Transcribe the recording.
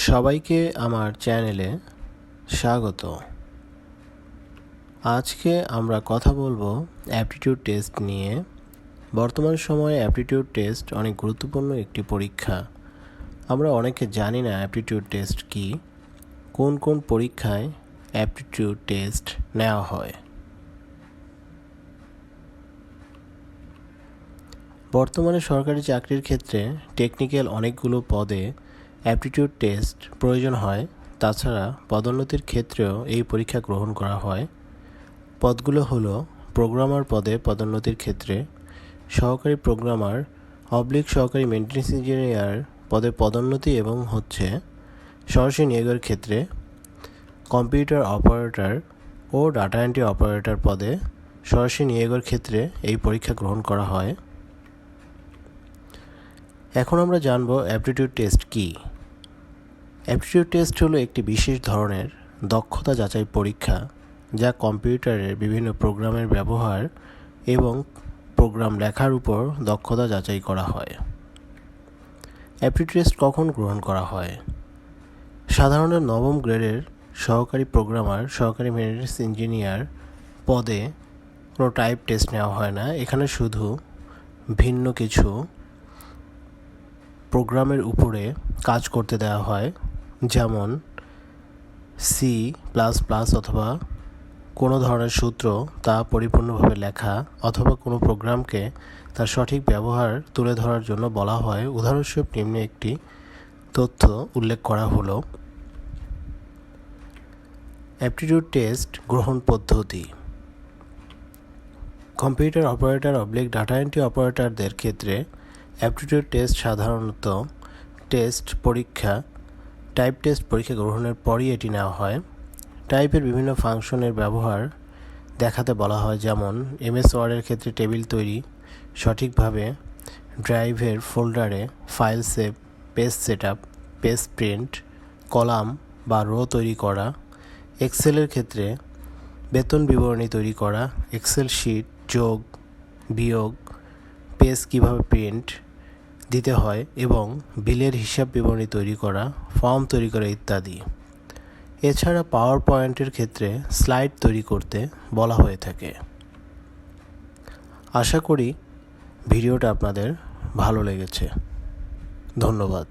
সবাইকে আমার চ্যানেলে স্বাগত। আজকে আমরা কথা বলবো অ্যাপটিটিউড টেস্ট নিয়ে। বর্তমান সময়ে অ্যাপটিটিউড টেস্ট অনেক গুরুত্বপূর্ণ একটি পরীক্ষা। আমরা অনেকে জানি না অ্যাপটিটিউড টেস্ট কি, কোন কোন পরীক্ষায় অ্যাপটিটিউড টেস্ট নেওয়া হয়। বর্তমানে সরকারি চাকরির ক্ষেত্রে টেকনিক্যাল অনেকগুলো পদে অ্যাপটিটিউড টেস্ট প্রয়োজন হয়। তাছাড়া পদোন্নতির ক্ষেত্রেও এই পরীক্ষা গ্রহণ করা হয়। পদগুলো হলো প্রোগ্রামার পদে পদোন্নতির ক্ষেত্রে সহকারী প্রোগ্রামার সহকারী মেইনটেন্যান্স ইঞ্জিনিয়ার পদে পদোন্নতি এবং সরাসরি নিয়োগের ক্ষেত্রে কম্পিউটার অপারেটর ও ডাটা এন্ট্রি অপারেটর পদে সরাসরি নিয়োগের ক্ষেত্রে এই পরীক্ষা গ্রহণ করা হয়। এখন আমরা জানব অ্যাপটিটিউড টেস্ট কি। অ্যাপটিটিউড টেস্ট হলো একটি বিশেষ ধরনের দক্ষতা যাচাই পরীক্ষা যা কম্পিউটারের বিভিন্ন প্রোগ্রামের ব্যবহার এবং প্রোগ্রাম লেখার উপর দক্ষতা যাচাই করা হয়। অ্যাপটিটিউড টেস্ট কখন গ্রহণ করা হয়? সাধারণত নবম গ্রেডের সহকারী প্রোগ্রামার সহকারী মেইনটেন্যান্স ইঞ্জিনিয়ার পদে কোনো টাইপ টেস্ট নেওয়া হয় না। এখানে শুধু ভিন্ন কিছু প্রোগ্রামের উপরে কাজ করতে দেওয়া হয়, যেমন C++ অথবা কোনো ধরনের সূত্র তা পরিপূর্ণভাবে লেখা অথবা কোনো প্রোগ্রামকে তার সঠিক ব্যবহার তুলে ধরার জন্য বলা হয়। উদাহরণস্বরূপ নিম্নে একটি তথ্য উল্লেখ করা হলো। অ্যাপটিটিউড টেস্ট গ্রহণ পদ্ধতি। কম্পিউটার অপারেটর ডাটা এন্ট্রি অপারেটরদের ক্ষেত্রে অ্যাপটিটিউড টেস্ট সাধারণত টাইপ টেস্ট পরীক্ষা গ্রহণের পরই এটি নেওয়া হয়। টাইপের বিভিন্ন ফাংশনের ব্যবহার দেখাতে বলা হয়, যেমন MS ওয়ার্ডের ক্ষেত্রে টেবিল তৈরি, সঠিকভাবে ড্রাইভের ফোল্ডারে file save, page setup, page print, column বা রো তৈরি করা। এক্সেলের ক্ষেত্রে বেতন বিবরণী তৈরি করা, এক্সেল শিট যোগ বিয়োগ, পেজ কীভাবে প্রিন্ট দিতে হয় এবং বিলের হিসাব বিবরণী তৈরি করা, ফর্ম তৈরি করা ইত্যাদি। এছাড়া পাওয়ার পয়েন্টের ক্ষেত্রে স্লাইড তৈরি করতে বলা হয়ে থাকে। আশা করি ভিডিওটা আপনাদের ভালো লেগেছে। ধন্যবাদ।